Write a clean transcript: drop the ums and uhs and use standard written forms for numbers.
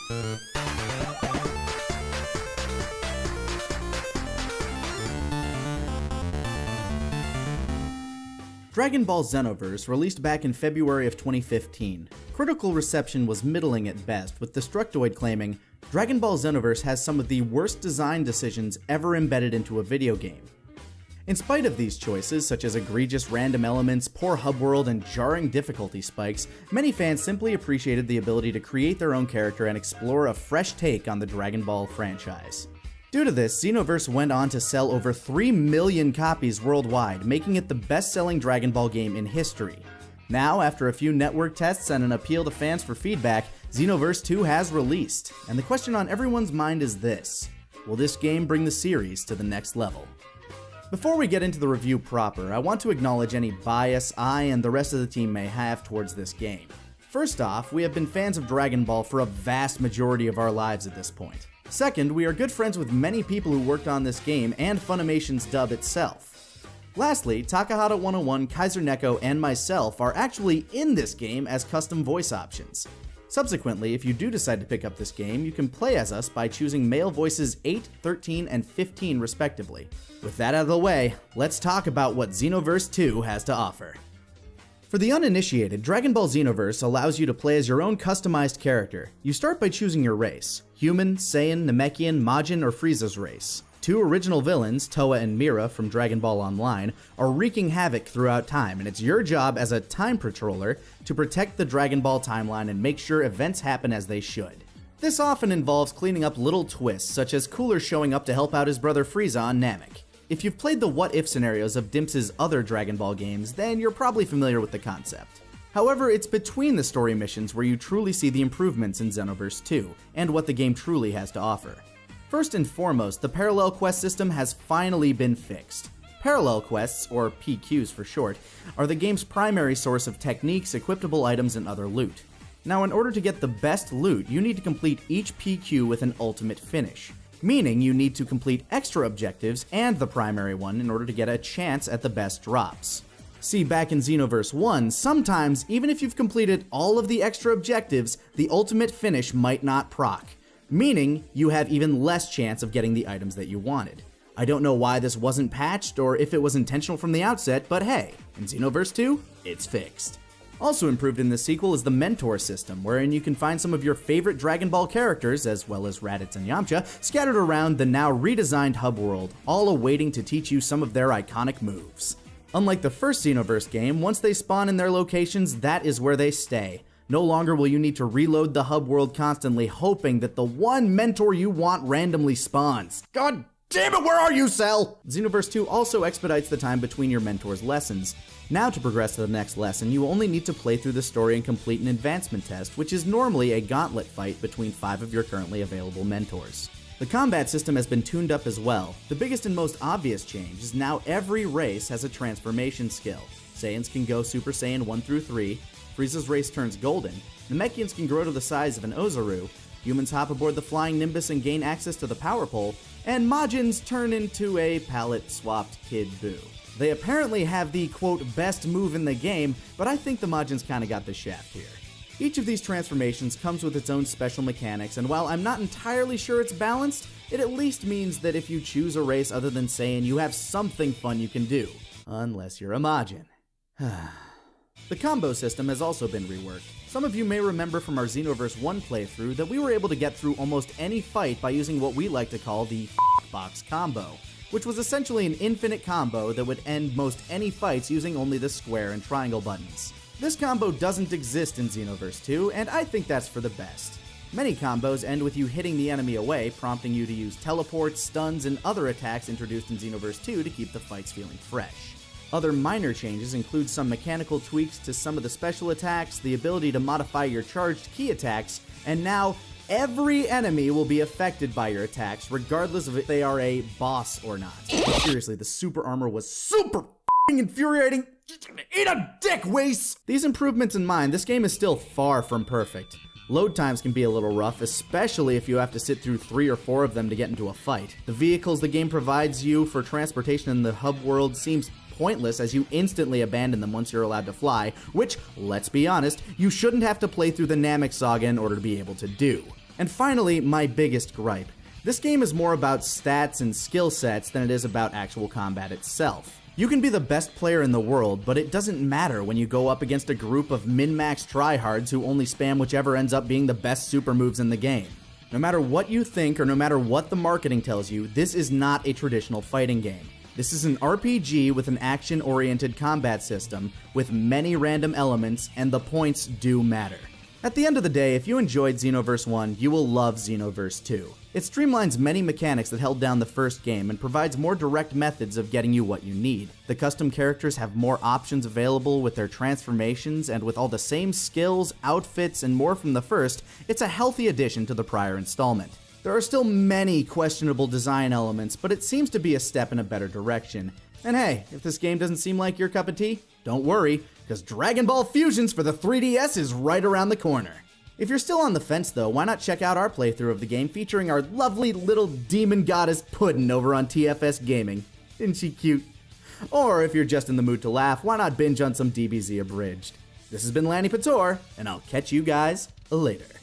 Dragon Ball Xenoverse released back in February of 2015. Critical reception was middling at best, with Destructoid claiming, "Dragon Ball Xenoverse has some of the worst design decisions ever embedded into a video game." In spite of these choices, such as egregious random elements, poor hub world, and jarring difficulty spikes, many fans simply appreciated the ability to create their own character and explore a fresh take on the Dragon Ball franchise. Due to this, Xenoverse went on to sell over 3 million copies worldwide, making it the best-selling Dragon Ball game in history. Now, after a few network tests and an appeal to fans for feedback, Xenoverse 2 has released, and the question on everyone's mind is this: will this game bring the series to the next level? Before we get into the review proper, I want to acknowledge any bias I and the rest of the team may have towards this game. First off, we have been fans of Dragon Ball for a vast majority of our lives at this point. Second, we are good friends with many people who worked on this game and Funimation's dub itself. Lastly, Takahata 101, Kaiser Neko, and myself are actually in this game as custom voice options. Subsequently, if you do decide to pick up this game, you can play as us by choosing male voices 8, 13, and 15 respectively. With that out of the way, let's talk about what Xenoverse 2 has to offer. For the uninitiated, Dragon Ball Xenoverse allows you to play as your own customized character. You start by choosing your race: human, Saiyan, Namekian, Majin, or Frieza's race. Two original villains, Toa and Mira from Dragon Ball Online, are wreaking havoc throughout time, and it's your job as a time patroller to protect the Dragon Ball timeline and make sure events happen as they should. This often involves cleaning up little twists, such as Cooler showing up to help out his brother Frieza on Namek. If you've played the what-if scenarios of Dimps' other Dragon Ball games, then you're probably familiar with the concept. However, it's between the story missions where you truly see the improvements in Xenoverse 2, and what the game truly has to offer. First and foremost, the parallel quest system has finally been fixed. Parallel quests, or PQs for short, are the game's primary source of techniques, equipable items, and other loot. Now, in order to get the best loot, you need to complete each PQ with an ultimate finish, meaning you need to complete extra objectives and the primary one in order to get a chance at the best drops. See, back in Xenoverse 1, sometimes, even if you've completed all of the extra objectives, the ultimate finish might not proc, meaning you have even less chance of getting the items that you wanted. I don't know why this wasn't patched or if it was intentional from the outset, but hey, in Xenoverse 2, it's fixed. Also improved in this sequel is the mentor system, wherein you can find some of your favorite Dragon Ball characters, as well as Raditz and Yamcha, scattered around the now redesigned hub world, all awaiting to teach you some of their iconic moves. Unlike the first Xenoverse game, once they spawn in their locations, that is where they stay. No longer will you need to reload the hub world constantly, hoping that the one mentor you want randomly spawns. God damn it, where are you, Cell? Xenoverse 2 also expedites the time between your mentor's lessons. Now, to progress to the next lesson, you only need to play through the story and complete an advancement test, which is normally a gauntlet fight between 5 of your currently available mentors. The combat system has been tuned up as well. The biggest and most obvious change is now every race has a transformation skill. Saiyans can go Super Saiyan 1 through 3, Frieza's race turns golden, Namekians can grow to the size of an Ozaru, humans hop aboard the flying Nimbus and gain access to the power pole, and Majins turn into a palette-swapped Kid Buu. They apparently have the, quote, best move in the game, but I think the Majins kinda got the shaft here. Each of these transformations comes with its own special mechanics, and while I'm not entirely sure it's balanced, it at least means that if you choose a race other than Saiyan, you have something fun you can do. Unless you're a Majin. The combo system has also been reworked. Some of you may remember from our Xenoverse 1 playthrough that we were able to get through almost any fight by using what we like to call the box combo, which was essentially an infinite combo that would end most any fights using only the square and triangle buttons. This combo doesn't exist in Xenoverse 2, and I think that's for the best. Many combos end with you hitting the enemy away, prompting you to use teleports, stuns, and other attacks introduced in Xenoverse 2 to keep the fights feeling fresh. Other minor changes include some mechanical tweaks to some of the special attacks, the ability to modify your charged ki attacks, and now every enemy will be affected by your attacks, regardless of if they are a boss or not. Seriously, the super armor was super infuriating. Eat a dick, Wace! These improvements in mind, this game is still far from perfect. Load times can be a little rough, especially if you have to sit through 3 or 4 of them to get into a fight. The vehicles the game provides you for transportation in the hub world seems pointless, as you instantly abandon them once you're allowed to fly, which, let's be honest, you shouldn't have to play through the Namek saga in order to be able to do. And finally, my biggest gripe. This game is more about stats and skill sets than it is about actual combat itself. You can be the best player in the world, but it doesn't matter when you go up against a group of min-max tryhards who only spam whichever ends up being the best super moves in the game. No matter what you think or no matter what the marketing tells you, this is not a traditional fighting game. This is an RPG with an action-oriented combat system with many random elements, and the points do matter. At the end of the day, if you enjoyed Xenoverse 1, you will love Xenoverse 2. It streamlines many mechanics that held down the first game and provides more direct methods of getting you what you need. The custom characters have more options available with their transformations, and with all the same skills, outfits, and more from the first, it's a healthy addition to the prior installment. There are still many questionable design elements, but it seems to be a step in a better direction. And hey, if this game doesn't seem like your cup of tea, don't worry, because Dragon Ball Fusions for the 3DS is right around the corner. If you're still on the fence though, why not check out our playthrough of the game featuring our lovely little demon goddess Puddin' over on TFS Gaming. Isn't she cute? Or if you're just in the mood to laugh, why not binge on some DBZ Abridged? This has been Lanipator, and I'll catch you guys later.